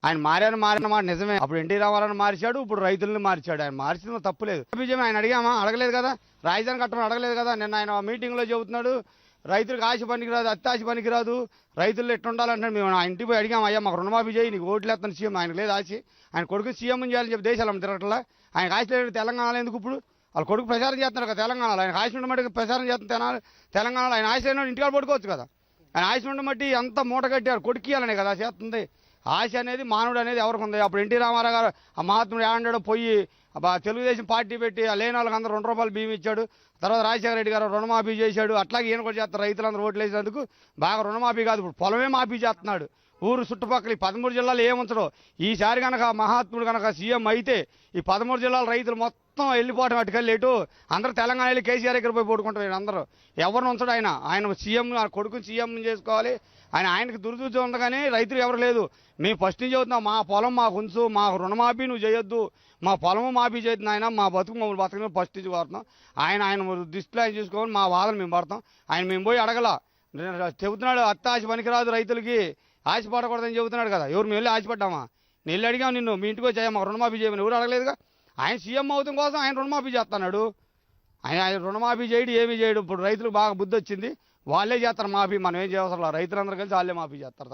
ఆయన మారిన మాట నిజమే. అప్పుడు ఎన్టీ రామారావు మార్చాడు, ఇప్పుడు రైతులను మార్చాడు. ఆయన మార్చిన తప్పులేదు. బీజేపీ ఆయన అడిగామా? అడగలేదు కదా. రాజధాని కట్టమని అడగలేదు కదా. నిన్న ఆయన మీటింగ్లో చెబుతున్నాడు రైతులకు ఆశ పనికిరాదు, అత్యాశ పనికిరాదు, రైతులు ఎట్టుండాలంటున్నాడు. మేము ఆ ఇంటికి పోయి అడిగాం, అయ్యా మాకు రుణమాఫీ చేయి, నీకు ఓట్లు వేస్తాను సీఎం. ఆయనకు లేదు ఆశ. ఆయన కొడుకు సీఎం చేయాలని చెప్పి దేశాలు తిరగట్లా. ఆయనకు ఆశ లేదు. తెలంగాణలో ఎందుకు ఇప్పుడు వాళ్ళ కొడుకు ప్రచారం చేస్తున్నారు కదా తెలంగాణలో. ఆయన ఆశ ఉండమట్టి ప్రచారం చేస్తున్నారు తెలంగాణలో. ఆయన ఆశ లేని ఇంటికాడ పడుకోవచ్చు కదా. ఆయన ఆశ ఉండమట్టి అంత మూట కట్టారు, కొడుకు ఇవ్వాలనే కదా చేస్తుంది. ఆశ అనేది మానవుడు అనేది ఎవరికి ఉంది? అప్పుడు ఎన్టీ రామారావు గారు ఆ మహాత్ముడు ఏమంటాడో పోయి తెలుగుదేశం పార్టీ పెట్టి ఆ లేని వాళ్ళకి అందరూ ₹2 బియ్యం ఇచ్చాడు. తర్వాత రాజశేఖర రెడ్డి గారు రుణమాఫీ చేశాడు. అట్లాగే ఈయన కూడా చేస్తారు. రైతులందరూ ఓట్లు వేసినందుకు బాగా రుణమాఫీ కాదు, ఇప్పుడు పొలమే మాఫీ చేస్తున్నాడు. ఊరు చుట్టుపక్కల ఈ 13 జిల్లాలు ఏముంచడం. ఈసారి కనుక మహాత్ముడు కనుక సీఎం అయితే ఈ 13 జిల్లాల రైతులు మొత్తం వెళ్ళిపోవడం అటుకెళ్ళి ఎటు అందరూ తెలంగాణ వెళ్ళి కేసీఆర్ దగ్గర పోయి పోడుకుంటారు. అందరూ ఎవరిని ఉంచడు. ఆయన సీఎం కొడుకుని సీఎం చేసుకోవాలి. ఆయనకి దురదృష్టి ఉంది కానీ రైతులు ఎవరు లేదు. మేము ఫస్ట్ నుంచి చదువుతున్నాం, మా పొలం మాకు ఉంచు, మాకు రుణమాఫీ నువ్వు చేయొద్దు, మా పొలము మాఫీ చేయొద్దు ఆయన, మా బతుకు మమ్మల్ని బతుకుని ఫస్ట్ నుంచి పడుతున్నాం. ఆయన దృష్టిలో ఆయన చూసుకోవాలి. మా వాదన మేము పడతాం. మేము పోయి అడగల. చెబుతున్నాడు అత్తాశ పనికిరాదు, రైతులకి ఆశపడకూడదని చెబుతున్నాడు కదా. ఎవరు మేము వెళ్ళి ఆశపడ్డామా? నేను వెళ్ళి అడిగాం నిన్ను, మీ ఇంటికి వచ్చాయా మాకు రుణమాఫీ చేయమని. ఎవరు అడగలేదుగా. ఆయన సీఎం అవుతాం కోసం ఆయన రుణమాఫీ చేస్తున్నాడు. ఆయన రుణమాఫీ చేయడు, ఏమీ చేయడు. ఇప్పుడు రైతులకు బాగా బుద్ధి వచ్చింది, వాళ్ళే చేస్తారు మాఫీ. మనం ఏం చేయవసరం. రైతులందరూ కలిసి వాళ్ళే మాఫీ చేస్తారు.